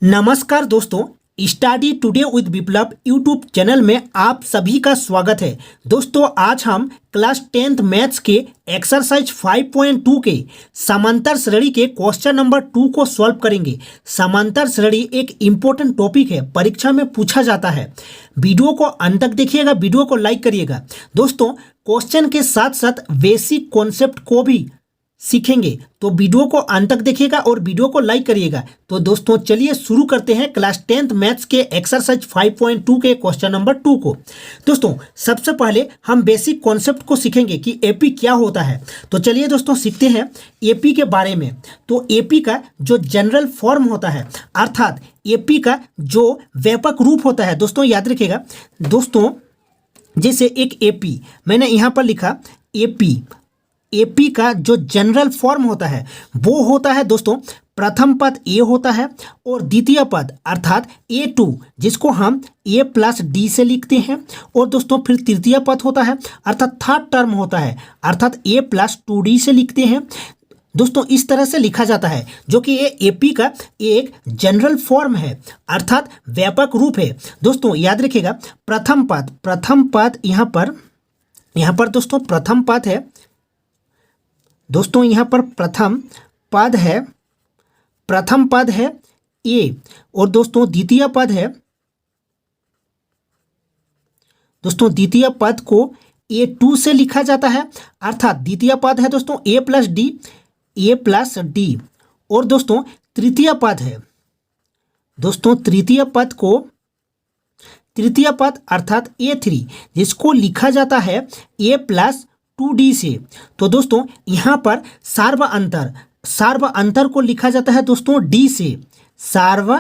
नमस्कार दोस्तों, study today with Viplav YouTube channel में आप सभी का स्वागत है। दोस्तों आज हम क्लास 10th मैथ्स के एक्सरसाइज 5.2 के समांतर श्रेणी के क्वेश्चन नंबर 2 को सॉल्व करेंगे। समांतर श्रेणी एक इम्पोर्टेंट टॉपिक है, परीक्षा में पूछा जाता है। वीडियो को अंत तक देखिएगा, वीडियो को लाइक करिएगा। दोस्तों क्वेश्चन के साथ साथ बेसिक कॉन्सेप्ट को भी सीखेंगे, तो वीडियो को अंत तक देखिएगा और वीडियो को लाइक करिएगा। तो दोस्तों चलिए शुरू करते हैं क्लास 10th मैथ्स के एक्सरसाइज 5.2 के क्वेश्चन नंबर 2 को। दोस्तों सबसे पहले हम बेसिक कॉन्सेप्ट को सीखेंगे कि एपी क्या होता है। तो चलिए दोस्तों सीखते हैं एपी के बारे में। तो एपी का जो जनरल फॉर्म होता है, अर्थात एपी का जो व्यापक रूप होता है, दोस्तों याद रखिएगा। दोस्तों जैसे एक एपी मैंने यहाँ पर लिखा, एपी का जो जनरल फॉर्म होता है वो होता है दोस्तों, प्रथम पद ए होता है और द्वितीय पद अर्थात A2 जिसको हम A+D से लिखते हैं, और दोस्तों फिर तृतीय पद होता है अर्थात थर्ड टर्म होता है अर्थात A+2D से लिखते हैं। दोस्तों इस तरह से लिखा जाता है, जो कि ये एपी का एक जनरल फॉर्म है अर्थात व्यापक रूप है। दोस्तों याद रखिएगा प्रथम पद यहाँ पर दोस्तों प्रथम पद है। दोस्तों यहाँ पर प्रथम पद है ए, और दोस्तों द्वितीय पद है, दोस्तों द्वितीय पद को A2 से लिखा जाता है अर्थात द्वितीय पद है दोस्तों A+D, और दोस्तों तृतीय पद है दोस्तों तृतीय पद अर्थात A3 जिसको लिखा जाता है A+2D से। तो दोस्तों यहाँ पर सार्व अंतर को लिखा जाता है दोस्तों D से। सार्व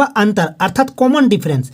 अंतर अर्थात कॉमन डिफरेंस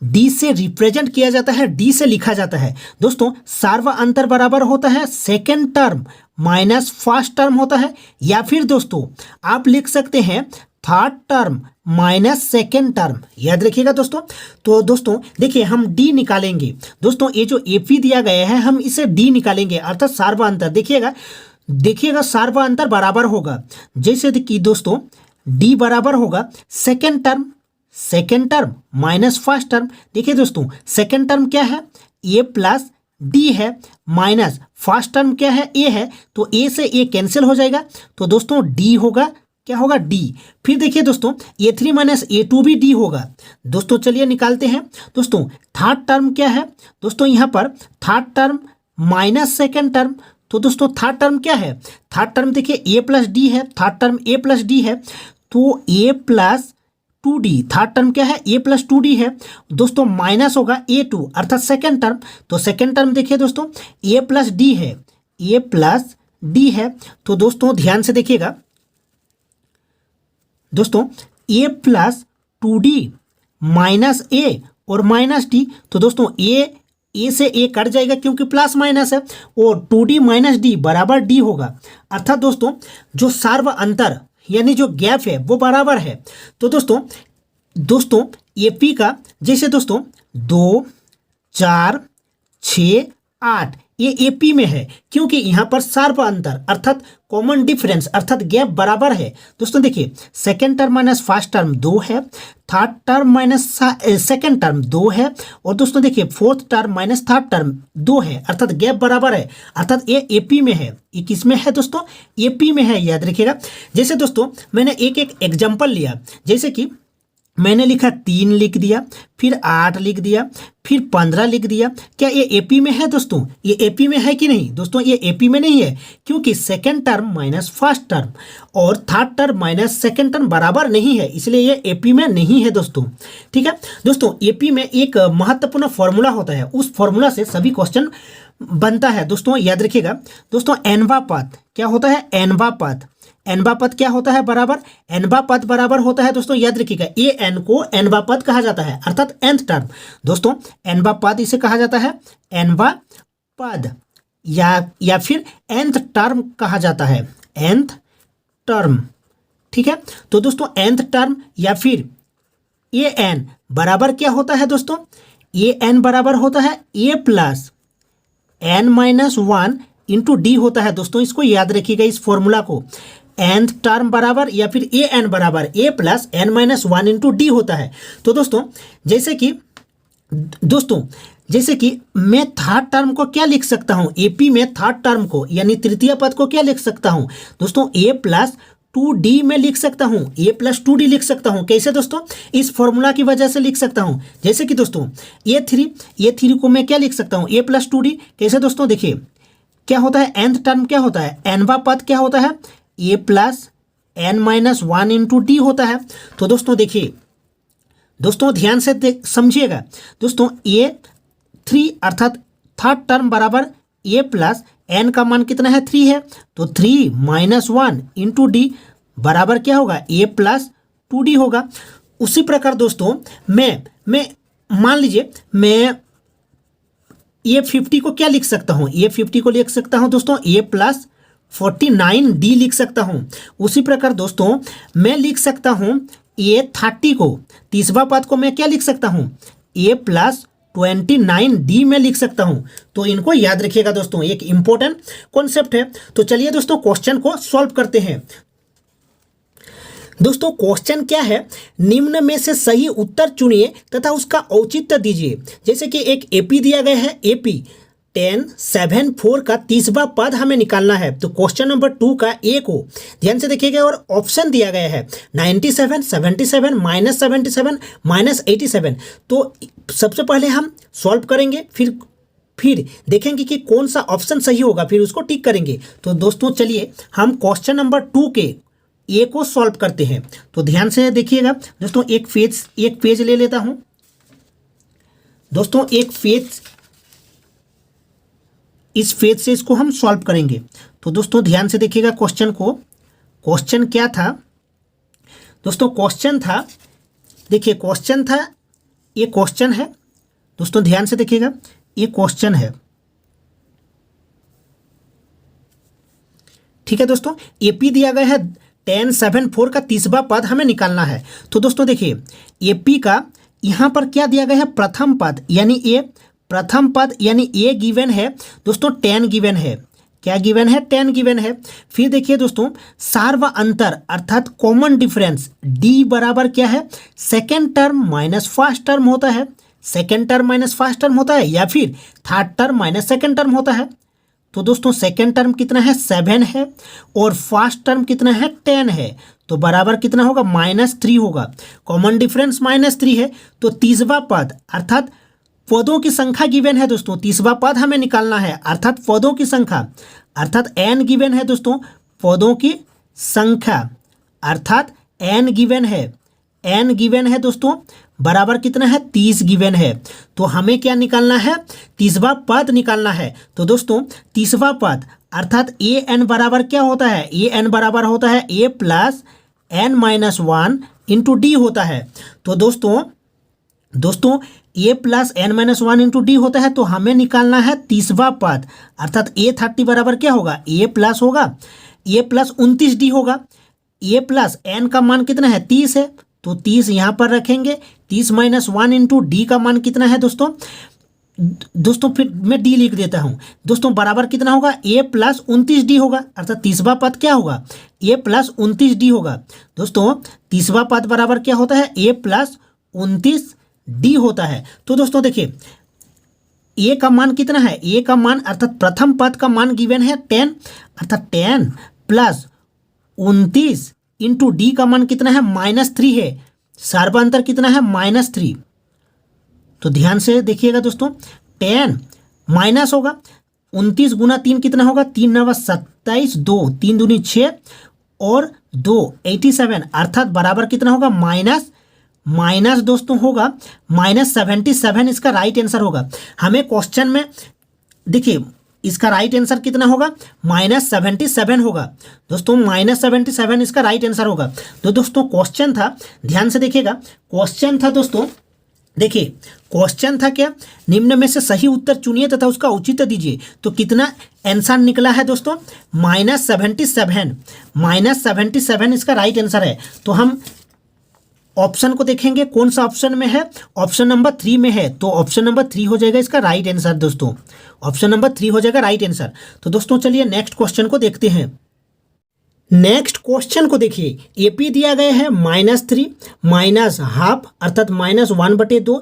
D से रिप्रेजेंट किया जाता है, D से लिखा जाता है। दोस्तों सार्व अंतर बराबर होता है second term minus first term होता है, या फिर दोस्तों आप लिख सकते हैं third term minus second term. याद रखिएगा दोस्तों। तो दोस्तों देखिए हम डी निकालेंगे। दोस्तों ये जो एपी दिया गया है हम इसे डी निकालेंगे अर्थात सार्व अंतर। देखिएगा सार्व अंतर बराबर होगा, जैसे कि दोस्तों डी बराबर होगा second term minus first term. देखिए दोस्तों सेकेंड टर्म क्या है, A+D है, माइनस फर्स्ट टर्म क्या है, ए है, तो ए से ए कैंसिल हो जाएगा। तो दोस्तों डी होगा, क्या होगा डी। फिर देखिए दोस्तों A3 माइनस A2 भी डी होगा। दोस्तों चलिए निकालते हैं। दोस्तों थर्ड टर्म क्या है, दोस्तों यहाँ पर third term minus second term. तो दोस्तों थर्ड टर्म क्या है, थर्ड टर्म देखिए A+D है, थर्ड टर्म A+D है, तो A+2D। थर्ड टर्म क्या है, A+2D है। दोस्तों माइनस होगा A2 अर्थात सेकेंड टर्म। तो सेकेंड टर्म देखिए दोस्तों A+D है। तो दोस्तों ध्यान से देखिएगा दोस्तों A+2D माइनस ए और माइनस डी। तो दोस्तों ए से ए कट जाएगा क्योंकि प्लस माइनस है, और 2D माइनस डी बराबर डी होगा। अर्थात दोस्तों जो सार्व अंतर यानी जो गैप है वो बराबर है। तो दोस्तों एपी का जैसे दोस्तों 2, 4, 6, 8 ये एपी में है, क्योंकि यहाँ पर सार्व अंतर अर्थात कॉमन डिफरेंस अर्थात गैप बराबर है। दोस्तों देखिए second term minus first term 2 है, third term minus second term 2 है, और दोस्तों देखिए fourth term minus third term 2 है अर्थात गैप बराबर है, अर्थात ये एपी में है। ये किस में है दोस्तों, एपी में है। याद रखिएगा। जैसे दोस्तों मैंने एक एग्जाम्पल लिया, जैसे कि मैंने लिखा 3 लिख दिया, फिर 8 लिख दिया, फिर 15 लिख दिया। क्या ये एपी में है दोस्तों, ये एपी में है कि नहीं? दोस्तों ये एपी में नहीं है, क्योंकि second term minus first term और third term minus second term बराबर नहीं है, इसलिए ये एपी में नहीं है दोस्तों। ठीक है दोस्तों, एपी में एक महत्वपूर्ण फॉर्मूला होता है, उस फॉर्मूला से सभी क्वेश्चन बनता है। दोस्तों याद रखिएगा। दोस्तों एनवा पद क्या होता है, एनवा पद क्या होता है, बराबर एनवा पद बराबर होता है। दोस्तों याद रखिएगा एन को एनवा पद कहा जाता है अर्थात nth टर्म। दोस्तों एनवा पद इसे कहा जाता है एनवा पद, या फिर nth टर्म कहा जाता है, nth टर्म। ठीक है। तो दोस्तों nth टर्म या फिर an बराबर क्या होता है दोस्तों, an बराबर होता है A+n-1 इंटू डी होता है। दोस्तों इसको याद रखिएगा, इस फॉर्मूला को nth टर्म बराबर या फिर ए एन बराबर A plus N minus one into D होता है। तो दोस्तों जैसे कि मैं थर्ड टर्म को क्या लिख सकता हूँ, एपी में थर्ड टर्म को यानी तृतीय पद को क्या लिख सकता हूँ दोस्तों, ए प्लस 2d में लिख सकता हूँ, ए प्लस 2d लिख सकता हूँ। कैसे दोस्तों, इस फॉर्मूला की वजह से लिख सकता हूँ। जैसे कि दोस्तों ए थ्री को मैं क्या लिख सकता हूँ, ए प्लस 2d। कैसे दोस्तों, देखिए क्या होता है, nth टर्म क्या होता है, nवां पद क्या होता है, A plus N minus one into D होता है। तो दोस्तों देखिए दोस्तों ध्यान से समझिएगा दोस्तों, ए3 अर्थात थर्ड टर्म बराबर ए प्लस एन का मान कितना है, 3 है। तो 3 माइनस वन इंटू डी बराबर क्या होगा, ए प्लस 2d होगा। उसी प्रकार दोस्तों मैं मान लीजिए मैं ए 50 को क्या लिख सकता हूँ, ए 50 को लिख सकता हूँ दोस्तों ए प्लस 49d लिख सकता हूँ। उसी प्रकार दोस्तों मैं लिख सकता हूँ ए 30 को, तीसरा पद को मैं क्या लिख सकता हूँ, ए प्लस 29d में लिख सकता हूं। तो इनको याद रखिएगा दोस्तों, एक इंपॉर्टेंट कॉन्सेप्ट है। तो चलिए दोस्तों क्वेश्चन को सॉल्व करते हैं। दोस्तों क्वेश्चन क्या है, निम्न में से सही उत्तर चुनिए तथा उसका औचित्य दीजिए। जैसे कि एक एपी दिया गया है, एपी 10 7 4 का तीसरा पद हमें निकालना है। तो क्वेश्चन नंबर 2 का ए को ध्यान से देखिएगा और ऑप्शन दिया गया है 97 77 माइनस 77 माइनस 87। तो सबसे पहले हम सॉल्व करेंगे, फिर देखेंगे कि कौन सा ऑप्शन सही होगा, फिर उसको टिक करेंगे। तो दोस्तों चलिए हम क्वेश्चन नंबर 2 के ए को सॉल्व करते हैं। तो ध्यान से देखिएगा दोस्तों, एक पेज ले लेता हूं दोस्तों, इस पेज से इसको हम सॉल्व करेंगे। तो दोस्तों ध्यान से देखिएगा क्वेश्चन को, क्वेश्चन क्या था दोस्तों, क्वेश्चन था, देखिए क्वेश्चन था, ये क्वेश्चन है दोस्तों, ध्यान से देखिएगा ये क्वेश्चन है, ठीक है दोस्तों। एपी दिया गया है 10 7 4 का तीसरा पद हमें निकालना है। तो दोस्तों देखिए एपी का यहाँ पर क्या दिया गया है, प्रथम पद यानी ए, प्रथम पद यानी ए गिवन है दोस्तों, 10 गिवन है, क्या गिवन है, 10 गिवन है। फिर देखिए दोस्तों सार्व अंतर अर्थात कॉमन डिफरेंस डी बराबर क्या है, second term minus first term होता है, second term minus first term होता है या फिर third term minus second term होता है। तो दोस्तों सेकेंड टर्म कितना है, 7 है और फर्स्ट टर्म कितना है, 10 है। तो बराबर कितना होगा, -3 होगा। कॉमन डिफरेंस -3 है। तो तीसरा पद अर्थात पदों की संख्या गिवन है दोस्तों, तीसरा पद हमें निकालना है अर्थात पदों की संख्या, अर्थात n गिवन है दोस्तों, पदों की संख्या अर्थात n गिवन है दोस्तों, बराबर कितना है, 30 गिवन है। तो हमें क्या निकालना है, तीसरा पद निकालना है। तो दोस्तों तीसरा पद अर्थात ए एन बराबर क्या होता है, ए एन बराबर होता है A plus N minus one into D होता है। तो दोस्तों A plus N minus one into D होता है। तो हमें निकालना है तीसरा पद अर्थात ए 30 बराबर क्या होगा, ए प्लस होगा, ए प्लस 29 डी होगा। ए प्लस एन का मान कितना है, 30 है। तो 30 यहाँ पर रखेंगे, 30 माइनस वन इंटू डी का मान कितना है दोस्तों फिर मैं डी लिख देता हूँ दोस्तों, बराबर कितना होगा, ए प्लस 29 डी होगा अर्थात तीसरा पद क्या होगा, ए प्लस 29 डी होगा। दोस्तों तीसरा पद बराबर क्या होता है, ए प्लस 29 डी होता है। तो दोस्तों देखिए ए का मान कितना है, ए का मान अर्थात प्रथम पद का मान गिवन है 10 अर्थात 10 प्लस 29 इंटू डी का मान कितना है, -3 है। सार्वंतर कितना है, -3। तो ध्यान से देखिएगा दोस्तों, 10 माइनस होगा 29 गुना 3 कितना होगा, 3 9 27, 2 3 दूनी 6 और 2 87 अर्थात बराबर कितना होगा, माइनस दोस्तों होगा -77। इसका राइट आंसर होगा। हमें क्वेश्चन में देखिए इसका राइट आंसर कितना होगा, -77 होगा दोस्तों, -77 इसका राइट आंसर होगा। तो दोस्तों क्वेश्चन था, ध्यान से देखिएगा क्वेश्चन था दोस्तों, देखिए क्वेश्चन था क्या, निम्न में से सही उत्तर चुनिए तथा उसका औचित्य दीजिए। तो कितना आंसर निकला है दोस्तों, -77 इसका राइट आंसर है। तो हम ऑप्शन को देखेंगे कौन सा ऑप्शन में है, ऑप्शन नंबर 3 में है। तो ऑप्शन नंबर 3 हो जाएगा इसका राइट आंसर दोस्तों, ऑप्शन नंबर 3 हो जाएगा राइट आंसर। तो दोस्तों चलिए नेक्स्ट क्वेश्चन को देखते हैं। नेक्स्ट क्वेश्चन को देखिए, एपी दिया गया है -3 माइनस हाफ अर्थात -1/2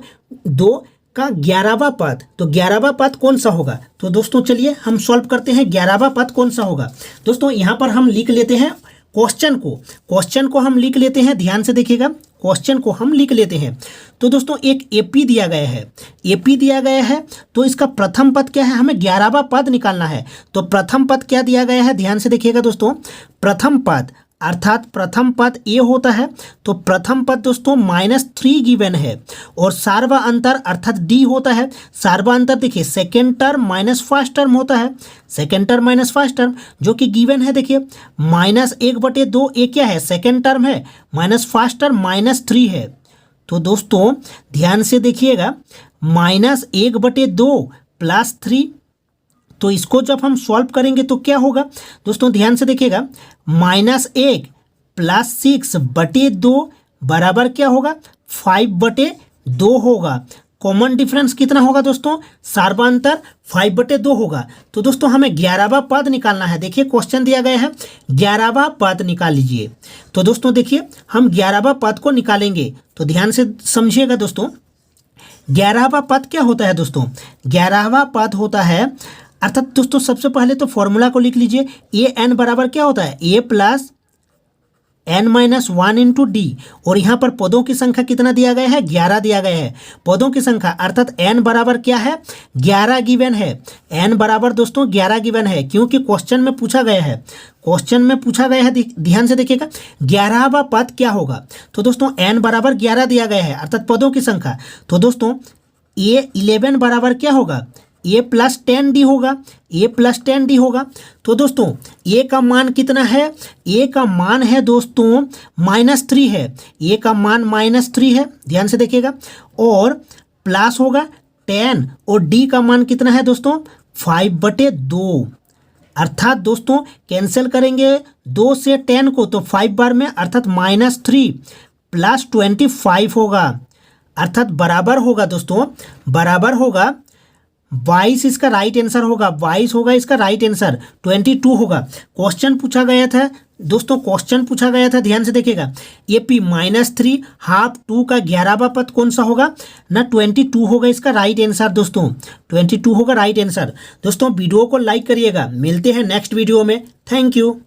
2 का 11वां पद। तो 11वां पद कौन सा होगा? तो दोस्तों चलिए हम सॉल्व करते हैं 11वां पद कौन सा होगा। दोस्तों यहाँ पर हम लिख लेते हैं क्वेश्चन को हम लिख लेते हैं, ध्यान से देखिएगा, क्वेश्चन को हम लिख लेते हैं। तो दोस्तों एक एपी दिया गया है, तो इसका प्रथम पद क्या है, हमें 11वां पद निकालना है। तो प्रथम पद क्या दिया गया है, ध्यान से देखिएगा दोस्तों, प्रथम पद अर्थात प्रथम पद ए होता है। तो प्रथम पद दोस्तों -3 गिवन है और सार्वा अंतर अर्थात डी होता है। सार्वा अंतर देखिए second term minus first term होता है, second term minus first term जो कि गिवन है। देखिए -1/2 ये क्या है, सेकेंड टर्म है, माइनस फर्स्ट टर्म -3 है। तो दोस्तों ध्यान से देखिएगा, -1/2 +3, तो इसको जब हम सॉल्व करेंगे तो क्या होगा दोस्तों, ध्यान से देखिएगा, -1 + 6/2 बराबर क्या होगा, 5/2 होगा। कॉमन डिफरेंस कितना होगा दोस्तों, सार्वांतर 5/2 होगा। तो दोस्तों हमें 11वां पद निकालना है। देखिए क्वेश्चन दिया गया है 11वां पद निकाल लीजिए। तो दोस्तों देखिए हम 11वां पद को निकालेंगे, तो ध्यान से समझिएगा दोस्तों। 11वां पद क्या होता है दोस्तों, 11वां पद होता है अर्थात दोस्तों सबसे पहले तो फॉर्मूला को लिख लीजिए, ए एन बराबर क्या होता है, a + n-1 × d, और यहाँ पर पदों की संख्या कितना दिया गया है, 11 दिया गया है। पदों की संख्या अर्थात n बराबर क्या है, 11 गिवन है। n बराबर दोस्तों 11 गिवन है क्योंकि क्वेश्चन में पूछा गया है, ध्यान से देखिएगा 11वां पद क्या होगा। तो दोस्तों n बराबर 11 दिया गया है अर्थात पदों की संख्या। तो दोस्तों a11 बराबर क्या होगा, a + 10d होगा। तो दोस्तों a का मान कितना है, a का मान है दोस्तों -3 है, a का मान -3 है, ध्यान से देखिएगा, और प्लस होगा 10 और d का मान कितना है दोस्तों 5/2, अर्थात दोस्तों कैंसिल करेंगे 2 से 10 को तो 5 बार में अर्थात -3 + 25 होगा, अर्थात बराबर होगा दोस्तों, बराबर होगा 22 इसका राइट आंसर होगा, 22 होगा इसका राइट आंसर, 22 होगा। क्वेश्चन पूछा गया था दोस्तों, ध्यान से देखिएगा, एपी -3 हाफ 2 का 11वां पद कौन सा होगा ना, 22 होगा इसका राइट आंसर दोस्तों, 22 होगा राइट आंसर। दोस्तों वीडियो को लाइक करिएगा, मिलते हैं नेक्स्ट वीडियो में, थैंक यू।